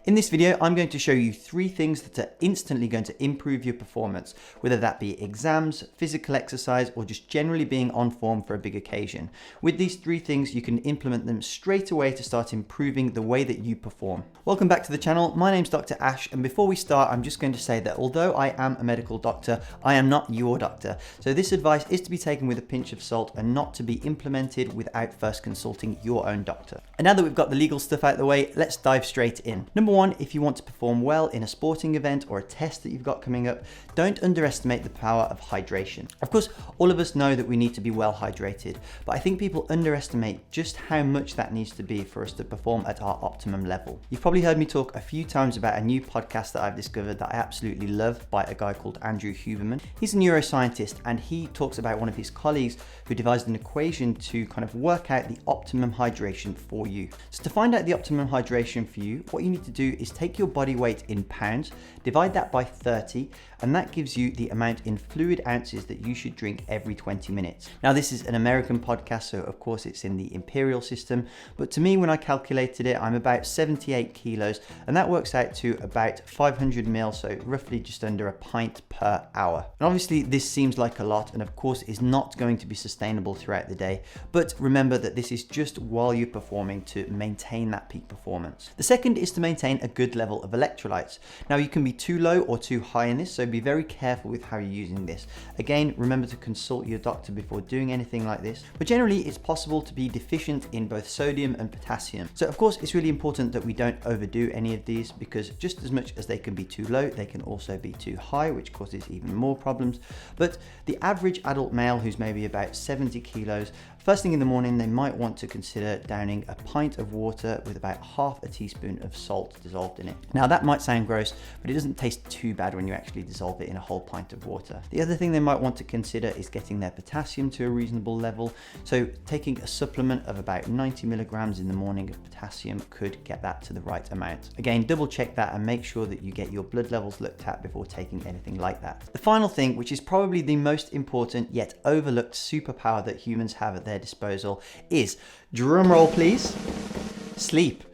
In this video, I'm going to show you 3 things that are instantly going to improve your performance, whether that be exams, physical exercise, or just generally being on form for a big occasion. With these 3 things, you can implement them straight away to start improving the way that you perform. Welcome back to the channel. My name's Dr. Ash, and before we start, I'm just going to say that although I am a medical doctor, I am not your doctor. So this advice is to be taken with a pinch of salt and not to be implemented without first consulting your own doctor. And now that we've got the legal stuff out of the way, let's dive straight in. Number 1, if you want to perform well in a sporting event or a test that you've got coming up, don't underestimate the power of hydration. Of course, all of us know that we need to be well hydrated, but I think people underestimate just how much that needs to be for us to perform at our optimum level. You've probably heard me talk a few times about a new podcast that I've discovered that I absolutely love by a guy called Andrew Huberman. He's a neuroscientist, and he talks about one of his colleagues who devised an equation to kind of work out the optimum hydration for you. So to find out the optimum hydration for you, what you need to do is take your body weight in pounds, divide that by 30, and that gives you the amount in fluid ounces that you should drink every 20 minutes. Now, this is an American podcast, so of course it's in the imperial system, but to me, when I calculated it, I'm about 78 kilos, and that works out to about 500 ml, so roughly just under a pint per hour. And obviously this seems like a lot, and of course is not going to be sustainable throughout the day, but remember that this is just while you're performing to maintain that peak performance. The second is to maintain a good level of electrolytes. Now, you can be too low or too high in this, so be very careful with how you're using this. Again, remember to consult your doctor before doing anything like this, but generally it's possible to be deficient in both sodium and potassium. So of course it's really important that we don't overdo any of these, because just as much as they can be too low, they can also be too high, which causes even more problems. But the average adult male who's maybe about 70 kilos, first thing in the morning, they might want to consider downing a pint of water with about half a teaspoon of salt dissolved in it. Now, that might sound gross, but it doesn't taste too bad when you actually dissolve it in a whole pint of water. The other thing they might want to consider is getting their potassium to a reasonable level. So taking a supplement of about 90 milligrams in the morning of potassium could get that to the right amount. Again, double check that and make sure that you get your blood levels looked at before taking anything like that. The final thing, which is probably the most important yet overlooked superpower that humans have at their disposal, is, drum roll please, sleep.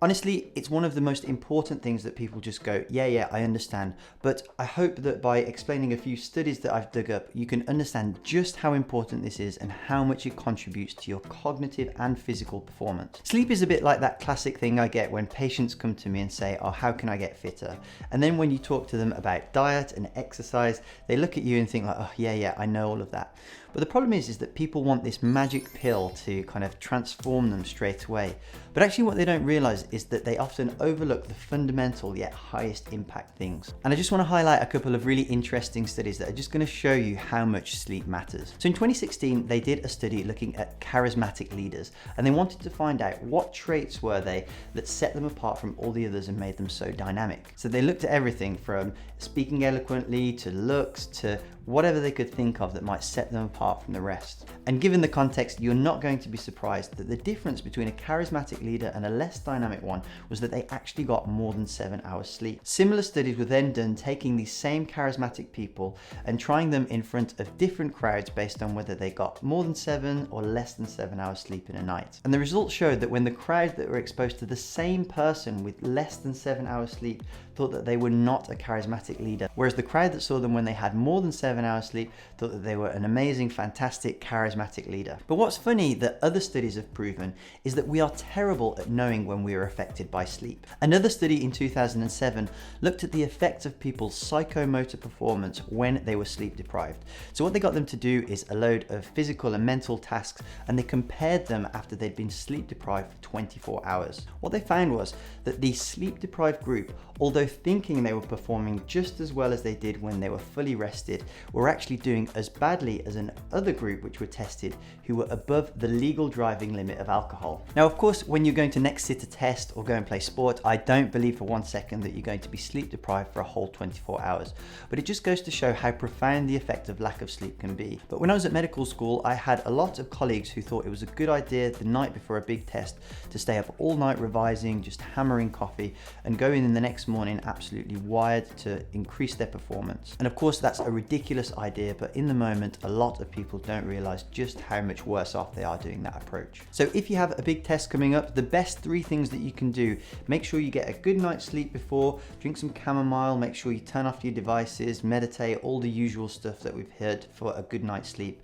Honestly, it's one of the most important things that people just go, yeah, I understand. But I hope that by explaining a few studies that I've dug up, you can understand just how important this is and how much it contributes to your cognitive and physical performance. Sleep is a bit like that classic thing I get when patients come to me and say, oh, how can I get fitter? And then when you talk to them about diet and exercise, they look at you and think like, oh, yeah, I know all of that. But the problem is that people want this magic pill to kind of transform them straight away. But actually what they don't realize is that they often overlook the fundamental yet highest impact things. And I just want to highlight a couple of really interesting studies that are just going to show you how much sleep matters. So in 2016, they did a study looking at charismatic leaders, and they wanted to find out what traits were they that set them apart from all the others and made them so dynamic. So they looked at everything from speaking eloquently to looks to whatever they could think of that might set them apart from the rest. And given the context, you're not going to be surprised that the difference between a charismatic leader and a less dynamic one was that they actually got more than 7 hours sleep. Similar studies were then done taking these same charismatic people and trying them in front of different crowds based on whether they got more than 7 or less than 7 hours sleep in a night. And the results showed that when the crowd that were exposed to the same person with less than 7 hours sleep thought that they were not a charismatic leader, whereas the crowd that saw them when they had more than 7 hours sleep thought that they were an amazing, fantastic, charismatic leader. But what's funny that other studies have proven is that we are terrible at knowing when we are affected by sleep. Another study in 2007 looked at the effects of people's psychomotor performance when they were sleep deprived. So what they got them to do is a load of physical and mental tasks, and they compared them after they'd been sleep deprived for 24 hours. What they found was that the sleep deprived group, although thinking they were performing just as well as they did when they were fully rested, were actually doing as badly as an other group which were tested who were above the legal driving limit of alcohol. Now, of course, when you're going to next sit a test or go and play sport, I don't believe for 1 second that you're going to be sleep deprived for a whole 24 hours, but it just goes to show how profound the effect of lack of sleep can be. But when I was at medical school, I had a lot of colleagues who thought it was a good idea the night before a big test to stay up all night revising, just hammering coffee, and go in the next morning absolutely wired to increase their performance. And of course, that's a ridiculous idea, but in the moment, a lot of people don't realize just how much worse off they are doing that approach. So if you have a big test coming up, the best 3 things that you can do. Make sure you get a good night's sleep before, drink some chamomile, make sure you turn off your devices, meditate, all the usual stuff that we've heard for a good night's sleep.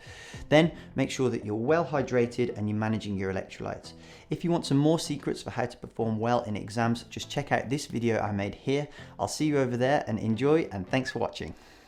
Then make sure that you're well hydrated and you're managing your electrolytes. If you want some more secrets for how to perform well in exams, just check out this video I made here. I'll see you over there and enjoy, and thanks for watching.